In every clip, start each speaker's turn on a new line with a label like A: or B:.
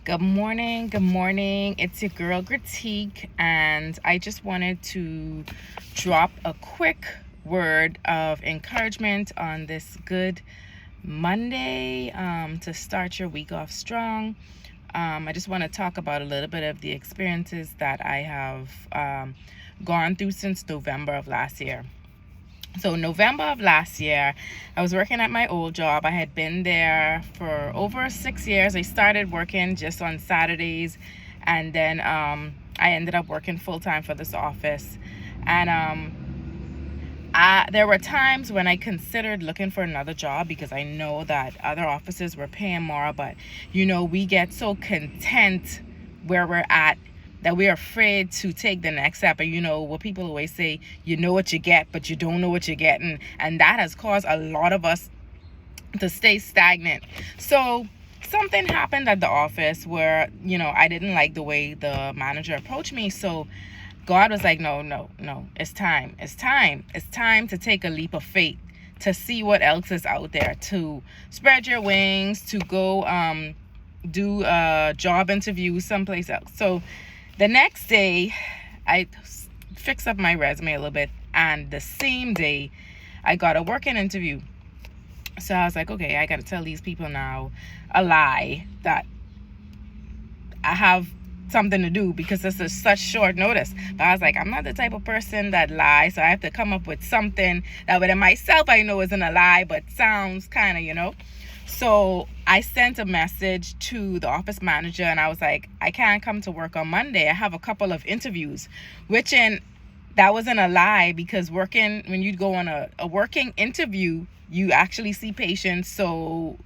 A: Good morning. Good morning. It's your girl Critique, and I just wanted to drop a quick word of encouragement on this good Monday to start your week off strong. I just want to talk about a little bit of the experiences that I have gone through since November of last year. So November of last year, I was working at my old job. I had been there for over 6 years. I started working just on Saturdays, and then I ended up working full-time for this office. And there were times when I considered looking for another job because I know that other offices were paying more, but we get so content where we're at that we're afraid to take the next step. And what people always say, you know what you get, but you don't know what you're getting. And that has caused a lot of us to stay stagnant. So something happened at the office where, I didn't like the way the manager approached me. So God was like, no, it's time. It's time to take a leap of faith, to see what else is out there, to spread your wings, to go do a job interview someplace else. So the next day, I fixed up my resume a little bit, and the same day, I got a working interview. So I was like, okay, I got to tell these people now a lie that I have something to do because this is such short notice. But I was like, I'm not the type of person that lies, so I have to come up with something that within myself I know isn't a lie, but sounds kind of, So I sent a message to the office manager, and I was like, I can't come to work on Monday. I have a couple of interviews, that wasn't a lie, because when you go on a working interview, you actually see patients, so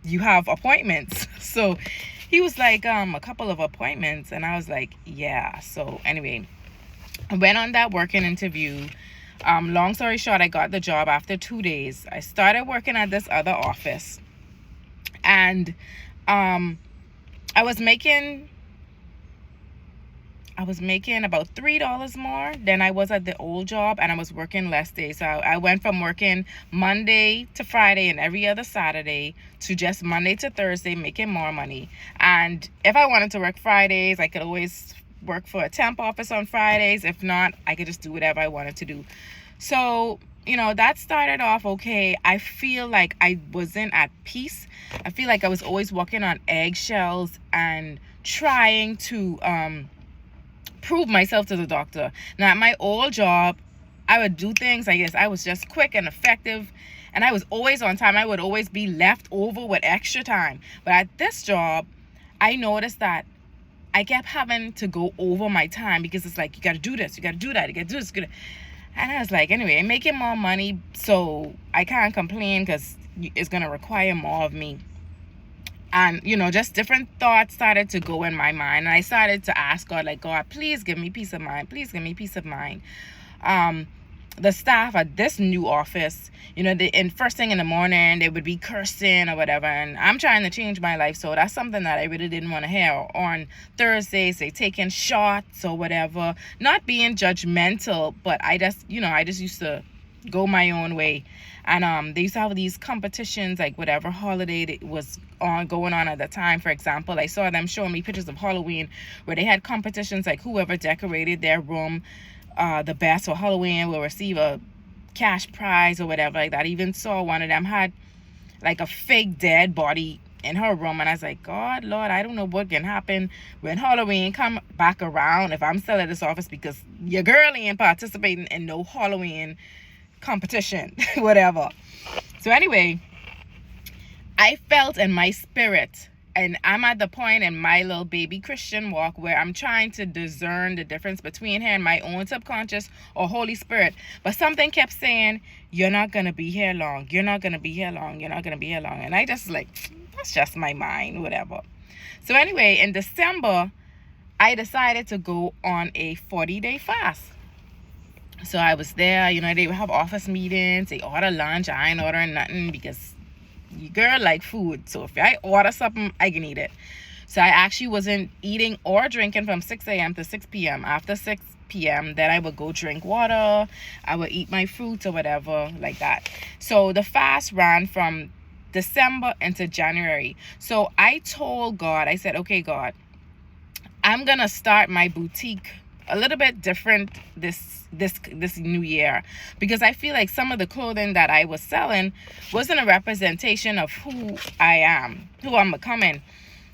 A: you have appointments. So he was like, a couple of appointments, and I was like, yeah. So anyway, I went on that working interview. Long story short, I got the job after 2 days. I started working at this other office, and I was making about $3 more than I was at the old job, and I was working less days. So I went from working Monday to Friday and every other Saturday to just Monday to Thursday, making more money. And if I wanted to work Fridays, I could always work for a temp office on Fridays. If not, I could just do whatever I wanted to do. So that started off okay. I feel like I wasn't at peace. I feel like I was always walking on eggshells and trying to prove myself to the doctor. Now at my old job, I would do things, I guess I was just quick and effective, and I was always on time. I would always be left over with extra time. But at this job, I noticed that I kept having to go over my time, because it's like, you got to do this, you got to do that, you got to do this. And I was like, anyway, I'm making more money, so I can't complain, because it's going to require more of me. And, just different thoughts started to go in my mind. And I started to ask God, like, God, please give me peace of mind. Please give me peace of mind. The staff at this new office, in first thing in the morning, they would be cursing or whatever. And I'm trying to change my life, so that's something that I really didn't want to hear. On Thursdays, they taking shots or whatever. Not being judgmental, but I just used to go my own way. And they used to have these competitions, like whatever holiday that was going on at the time. For example, I saw them showing me pictures of Halloween where they had competitions, like whoever decorated their room the best for Halloween will receive a cash prize or whatever like that. I even saw one of them had like a fake dead body in her room, and I was like, God, Lord, I don't know what can happen when Halloween come back around if I'm still at this office, because your girl ain't participating in no Halloween competition. Whatever. So anyway, I felt in my spirit, and I'm at the point in my little baby Christian walk where I'm trying to discern the difference between her and my own subconscious or Holy Spirit. But something kept saying, you're not going to be here long. You're not going to be here long. You're not going to be here long. And I just like, that's just my mind, whatever. So anyway, in December, I decided to go on a 40-day fast. So I was there, they would have office meetings, they order lunch. I ain't ordering nothing, because your girl like food. So if I order something, I can eat it. So I actually wasn't eating or drinking from 6 a.m. to 6 p.m. After 6 p.m., then I would go drink water. I would eat my fruits or whatever like that. So the fast ran from December into January. So I told God, I said, okay, God, I'm gonna start my boutique a little bit different this new year, because I feel like some of the clothing that I was selling wasn't a representation of who I am, who I'm becoming.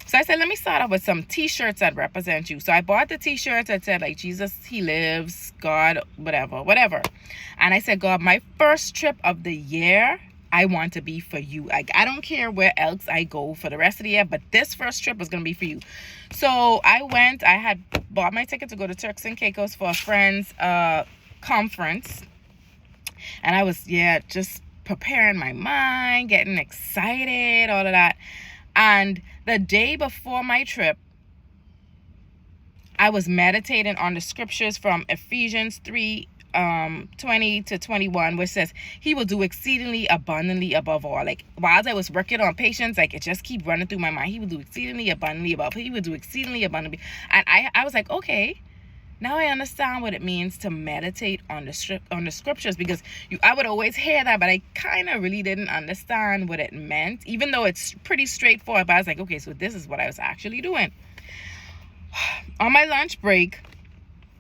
A: So I said, let me start off with some t-shirts that represent you. So I bought the t-shirts that said like Jesus, he lives, God, whatever. And I said, God, my first trip of the year, I want to be for you. Like, I don't care where else I go for the rest of the year, but this first trip is going to be for you. So I had bought my ticket to go to Turks and Caicos for a friend's conference. And I was, just preparing my mind, getting excited, all of that. And the day before my trip, I was meditating on the scriptures from Ephesians 3, 20 to 21, which says he will do exceedingly abundantly above all. Like, while I was working on patience, like, it just keep running through my mind. He will do exceedingly abundantly above. He will do exceedingly abundantly. And I was like, okay, now I understand what it means to meditate on the scriptures, because I would always hear that, but I kind of really didn't understand what it meant, even though it's pretty straightforward. But I was like, okay, so this is what I was actually doing. On my lunch break,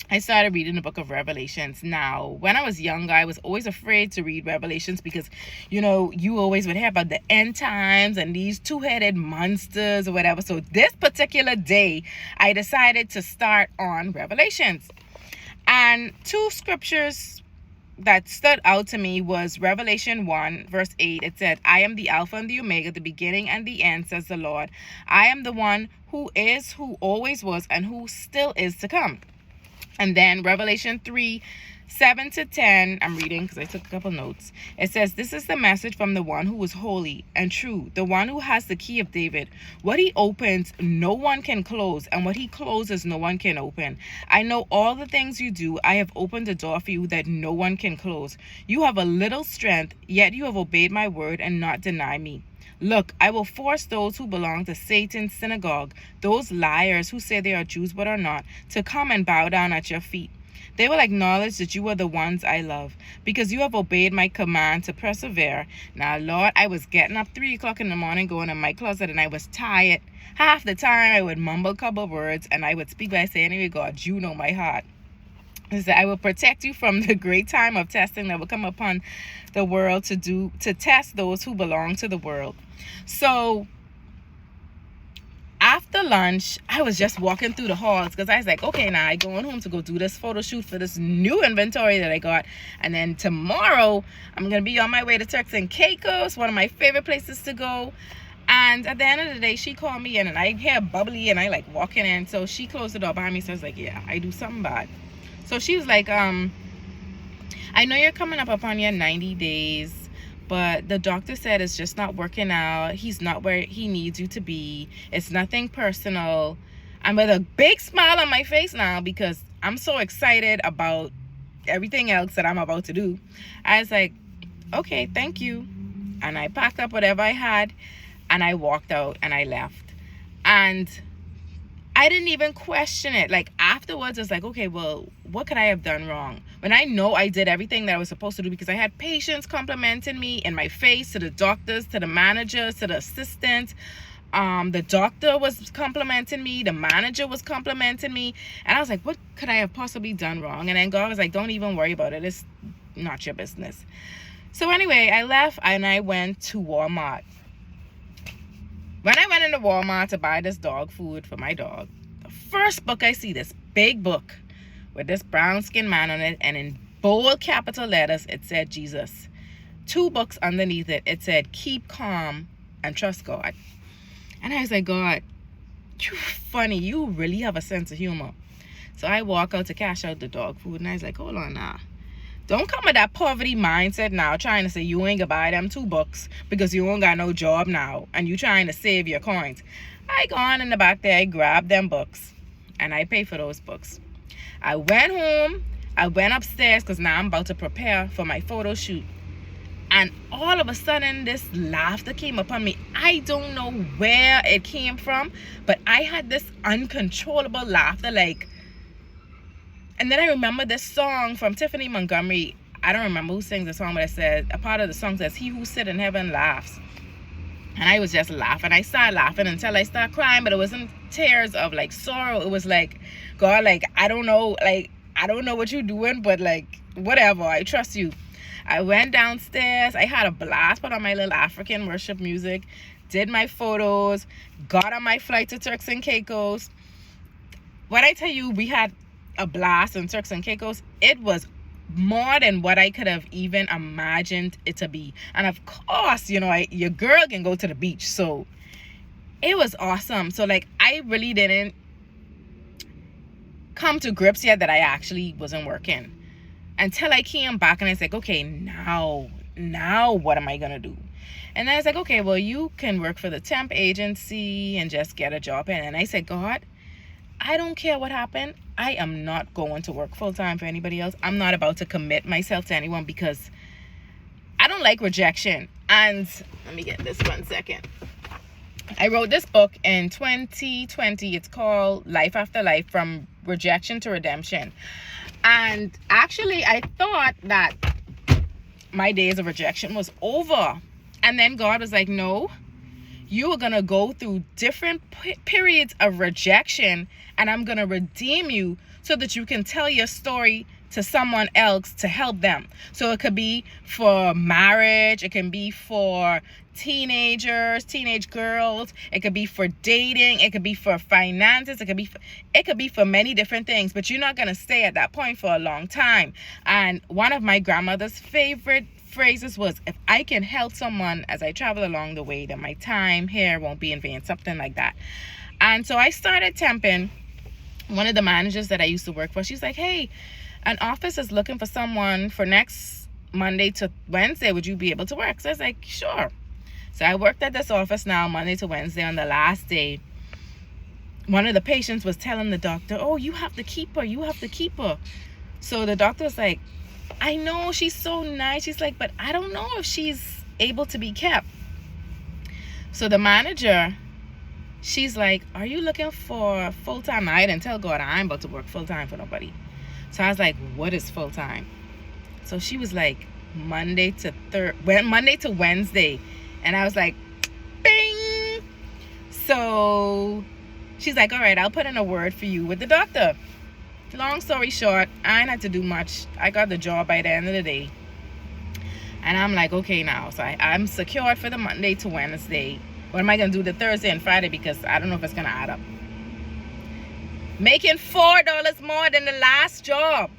A: I started reading the book of Revelations. Now, when I was younger, I was always afraid to read Revelations because, you always would hear about the end times and these two-headed monsters or whatever. So this particular day, I decided to start on Revelations. And two scriptures that stood out to me was Revelation 1, verse 8. It said, I am the Alpha and the Omega, the beginning and the end, says the Lord. I am the one who is, who always was, and who still is to come. And then Revelation 3, 7 to 10, I'm reading because I took a couple notes. It says, this is the message from the one who is holy and true, the one who has the key of David. What he opens, no one can close, and what he closes, no one can open. I know all the things you do. I have opened the door for you that no one can close. You have a little strength, yet you have obeyed my word and not denied me. Look, I will force those who belong to Satan's synagogue, those liars who say they are Jews but are not, to come and bow down at your feet. They will acknowledge that you are the ones I love, because you have obeyed my command to persevere. Now, Lord, I was getting up 3 o'clock in the morning, going in my closet, and I was tired. Half the time, I would mumble a couple words, and I would speak by saying, anyway, God, you know my heart. I will protect you from the great time of testing that will come upon the world to test those who belong to the world. So after lunch, I was just walking through the halls because I was like, okay, now I'm going home to go do this photo shoot for this new inventory that I got. And then tomorrow, I'm going to be on my way to Turks and Caicos, one of my favorite places to go. And at the end of the day, she called me in and I hear bubbly and I like walking in. So she closed the door behind me. So I was like, yeah, I do something bad. So she was like, I know you're coming up upon your 90 days, but the doctor said it's just not working out. He's not where he needs you to be. It's nothing personal. I'm with a big smile on my face now because I'm so excited about everything else that I'm about to do. I was like, okay, thank you. And I packed up whatever I had and I walked out and I left. And I didn't even question it. Like afterwards, I was like, okay, well, what could I have done wrong? When I know I did everything that I was supposed to do, because I had patients complimenting me in my face, to the doctors, to the managers, to the assistants. The doctor was complimenting me. The manager was complimenting me. And I was like, what could I have possibly done wrong? And then God was like, don't even worry about it. It's not your business. So anyway, I left and I went to Walmart. When I went into Walmart to buy this dog food for my dog, the first book I see, this big book with this brown skinned man on it, and in bold capital letters, it said Jesus. 2 books underneath it, it said keep calm and trust God. And I was like, God, you're funny. You really have a sense of humor. So I walk out to cash out the dog food, and I was like, hold on now. Don't come with that poverty mindset now, trying to say you ain't gonna buy them 2 books because you ain't got no job now and you trying to save your coins. I go on in the back there, I grabbed them books and I pay for those books. I went home, I went upstairs because now I'm about to prepare for my photo shoot. And all of a sudden, this laughter came upon me. I don't know where it came from, but I had this uncontrollable laughter, like. And then I remember this song from Tiffany Montgomery. I don't remember who sings the song, but it said, a part of the song says, he who sits in heaven laughs. And I was just laughing. I started laughing until I started crying, but it wasn't tears of like sorrow. It was like, God, like, I don't know what you're doing, but like, whatever, I trust you. I went downstairs. I had a blast, put on my little African worship music, did my photos, got on my flight to Turks and Caicos. When I tell you we had a blast in Turks and Caicos, it was more than what I could have even imagined it to be. And of course, you know, your girl can go to the beach, so it was awesome. So like, I really didn't come to grips yet that I actually wasn't working until I came back, and I was like, okay, now what am I gonna do? And then I was like, okay, well, you can work for the temp agency and just get a job in. And I said, God, I don't care what happened. I am not going to work full-time for anybody else. I'm not about to commit myself to anyone because I don't like rejection. And let me get this 1 second. I wrote this book in 2020. It's called Life After Life, From Rejection to Redemption. And actually, I thought that my days of rejection was over. And then God was like, no, you are going to go through different periods of rejection, and I'm going to redeem you so that you can tell your story to someone else to help them. So it could be for marriage, it can be for teenagers, teenage girls, it could be for dating, it could be for finances, it could be for many different things, but you're not going to stay at that point for a long time. And one of my grandmother's favorite phrases was, if I can help someone as I travel along the way, then my time here won't be in vain, something like that. And so I started temping. One of the managers that I used to work for, she's like, hey, an office is looking for someone for next Monday to Wednesday. Would you be able to work? So I was like, sure. So I worked at this office now Monday to Wednesday. On the last day, one of the patients was telling the doctor, oh, you have to keep her. So the doctor was like, I know, she's so nice. She's like, but I don't know if she's able to be kept. So the manager, she's like, are you looking for full-time? I didn't tell God I'm about to work full-time for nobody. So I was like, what is full-time? So she was like, Monday to Wednesday. And I was like, bing. So she's like, all right, I'll put in a word for you with the doctor. Long story short, I didn't have to do much. I got the job by the end of the day. And I'm like, okay now. So I'm secured for the Monday to Wednesday. What am I going to do the Thursday and Friday? Because I don't know if it's going to add up. Making $4 more than the last job.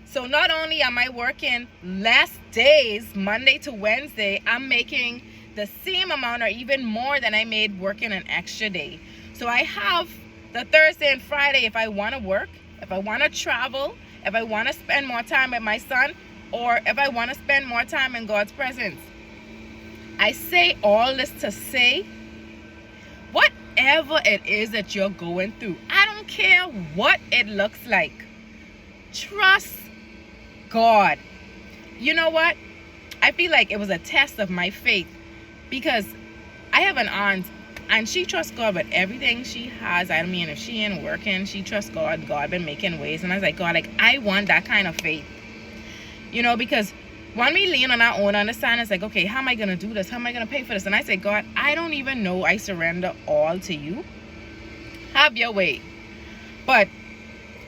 A: So not only am I working less days, Monday to Wednesday, I'm making the same amount or even more than I made working an extra day. So I have the Thursday and Friday if I want to work, if I want to travel, if I want to spend more time with my son, or if I want to spend more time in God's presence. I say all this to say, whatever it is that you're going through, I don't care what it looks like, trust God. You know what? I feel like it was a test of my faith, because I have an aunt and she trusts God with everything she has. I mean, if she ain't working, she trusts God. God been making ways. And I was like, God, like, I want that kind of faith. You know, because when we lean on our own understanding, it's like, okay, how am I going to do this? How am I going to pay for this? And I say, God, I don't even know. I surrender all to you. Have your way. But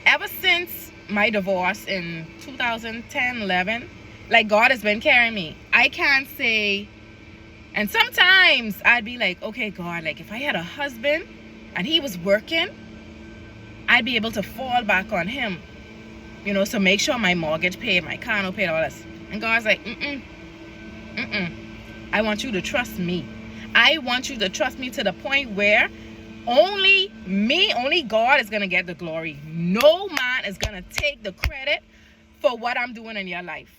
A: ever since my divorce in 2010-11, like, God has been carrying me. I can't say. And sometimes I'd be like, okay, God, like, if I had a husband and he was working, I'd be able to fall back on him, you know, so make sure my mortgage paid, my car note paid, all this. And God's like, I want you to trust me. I want you to trust me to the point where only God is going to get the glory. No man is going to take the credit for what I'm doing in your life.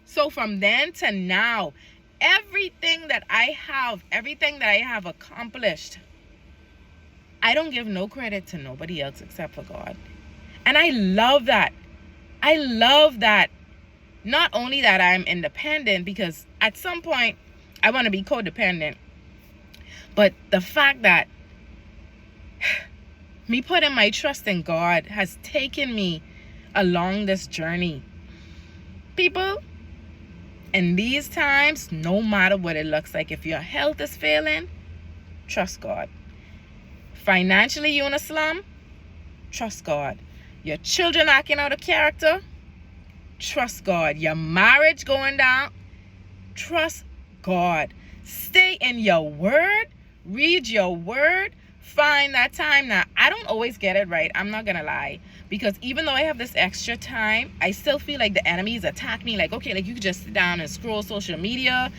A: So from then to now, everything that I have accomplished, I don't give no credit to nobody else except for God. And I love that. I love that. Not only that I'm independent, because at some point I want to be codependent, but the fact that me putting my trust in God has taken me along this journey. People, In these times, no matter what it looks like, if your health is failing, trust God. Financially, you in a slum, trust God. Your children acting out of character, trust God. Your marriage going down, trust God. Stay in your word, read your word, find that time. Now, I don't always get it right, I'm not gonna lie, because even though I have this extra time, I still feel like the enemies attack me, like, okay, like you could just sit down and scroll social media,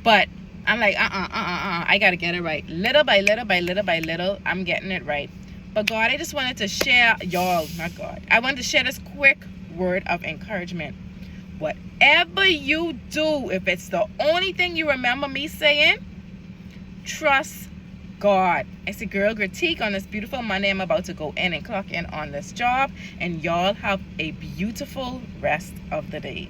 A: but I'm like, I gotta get it right. Little by little by little by little, I'm getting it right. But God, I just wanted to share, I wanted to share this quick word of encouragement. Whatever you do, if it's the only thing you remember me saying, trust God. It's a girl Critique on this beautiful Monday. I'm about to go in and clock in on this job, and y'all have a beautiful rest of the day.